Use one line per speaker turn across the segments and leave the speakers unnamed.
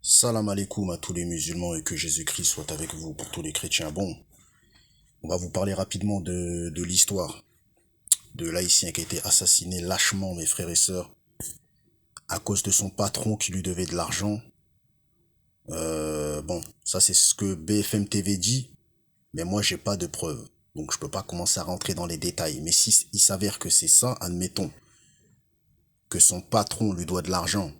Salam alaikum à tous les musulmans et que Jésus-Christ soit avec vous pour tous les chrétiens. Bon, on va vous parler rapidement de l'histoire de l'Haïtien qui a été assassiné lâchement, mes frères et sœurs, à cause de son patron qui lui devait de l'argent. Bon, ça c'est ce que BFM TV dit, mais moi j'ai pas de preuves. Donc je peux pas commencer à rentrer dans les détails. Mais si il s'avère que c'est ça, admettons que son patron lui doit de l'argent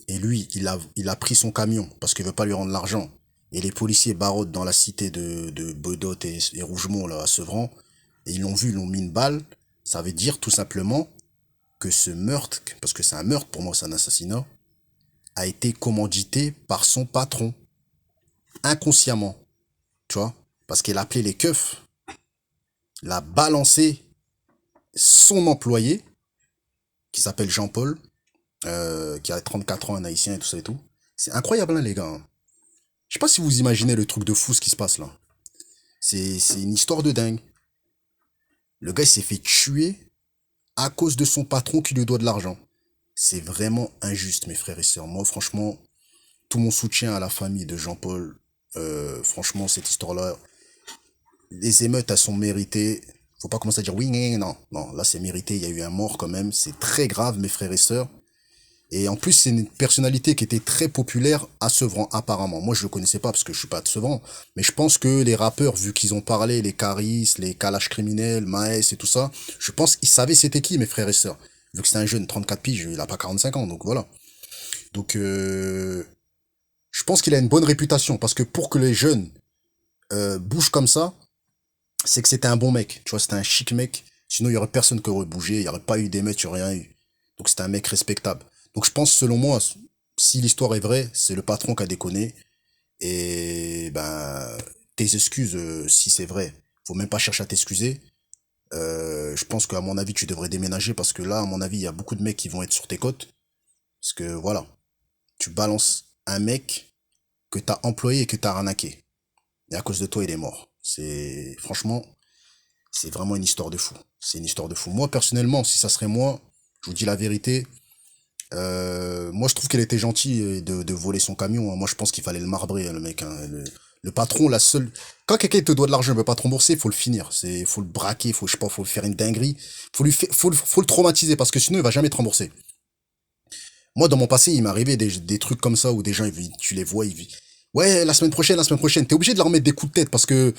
et lui, il a pris son camion parce qu'il veut pas lui rendre l'argent. Et les policiers baraudent dans la cité de Bedot et Rougemont, là, à Sevran. Et ils l'ont vu, ils l'ont mis une balle. Ça veut dire tout simplement que ce meurtre, parce que c'est un meurtre pour moi, c'est un assassinat, a été commandité par son patron, inconsciemment. Tu vois? Parce qu'il a appelé les keufs, l'a balancé son employé, qui s'appelle Jean-Paul, qui a 34 ans, un haïtien et tout ça et tout. C'est incroyable, hein, les gars, hein. Je sais pas si vous imaginez le truc de fou ce qui se passe là. C'est une histoire de dingue. Le gars il s'est fait tuer à cause de son patron qui lui doit de l'argent. C'est vraiment injuste, mes frères et sœurs. Moi, franchement, tout mon soutien à la famille de Jean-Paul. Franchement, cette histoire-là, les émeutes, elles sont méritées. Faut pas commencer à dire oui, non, non, là c'est mérité, il y a eu un mort quand même. C'est très grave, mes frères et sœurs. Et en plus, c'est une personnalité qui était très populaire à Sevran, apparemment. Moi, je le connaissais pas parce que je suis pas de Sevran. Mais je pense que les rappeurs, vu qu'ils ont parlé, les Caris, les Kalash criminels, Maes et tout ça, je pense qu'ils savaient c'était qui, mes frères et sœurs. Vu que c'est un jeune, 34 piges, il a pas 45 ans, donc voilà. Donc, je pense qu'il a une bonne réputation parce que pour que les jeunes bougent comme ça, c'est que c'était un bon mec. Tu vois, c'était un chic mec. Sinon, il y aurait personne qui aurait bougé, il y aurait pas eu d'émeutes, il y aurait rien eu. Donc, c'était un mec respectable. Donc, je pense, selon moi, si l'histoire est vraie, c'est le patron qui a déconné. Et ben, tes excuses, si c'est vrai, faut même pas chercher à t'excuser. Je pense qu'à mon avis, tu devrais déménager parce que là, à mon avis, il y a beaucoup de mecs qui vont être sur tes côtes. Parce que voilà, tu balances un mec que t'as employé et que t'as arnaqué. Et à cause de toi, il est mort. C'est, franchement, c'est vraiment une histoire de fou. C'est une histoire de fou. Moi, personnellement, si ça serait moi, je vous dis la vérité, moi, je trouve qu'elle était gentille de voler son camion, hein. Moi, je pense qu'il fallait le marbrer, hein, le mec, hein. Le patron, la seule. Quand quelqu'un te doit de l'argent, il veut pas te rembourser, faut le finir. Faut le braquer, je sais pas, faut faire une dinguerie. Faut le traumatiser parce que sinon, il va jamais te rembourser. Moi, dans mon passé, il m'est arrivé des trucs comme ça où des gens, tu les vois, ouais, la semaine prochaine. T'es obligé de leur mettre des coups de tête parce que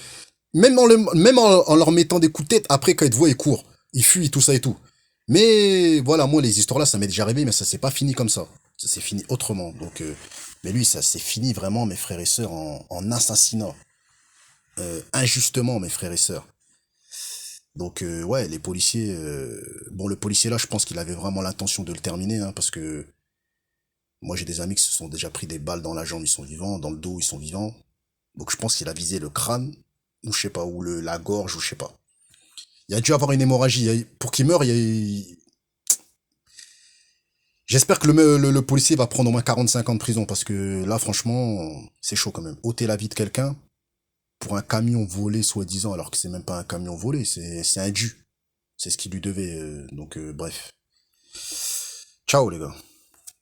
même en leur mettant des coups de tête, après, quand ils te voient, ils courent. Ils fuient, tout ça et tout. Mais voilà, moi, les histoires là, ça m'est déjà arrivé, mais ça s'est pas fini comme ça. Ça s'est fini autrement. Donc, mais lui, ça s'est fini vraiment, mes frères et sœurs, en assassinat. Injustement, mes frères et sœurs. Donc, ouais, les policiers. Bon, le policier là, je pense qu'il avait vraiment l'intention de le terminer, hein, parce que moi, j'ai des amis qui se sont déjà pris des balles dans la jambe, ils sont vivants, dans le dos, ils sont vivants. Donc, je pense qu'il a visé le crâne, ou je sais pas, ou la gorge, ou je sais pas. Il a dû avoir une hémorragie. Pour qu'il meure, j'espère que le policier va prendre au moins 45 ans de prison parce que là, franchement, c'est chaud quand même. Ôter la vie de quelqu'un pour un camion volé, soi-disant, alors que c'est même pas un camion volé, c'est un dû. C'est ce qu'il lui devait. Donc, bref. Ciao, les gars.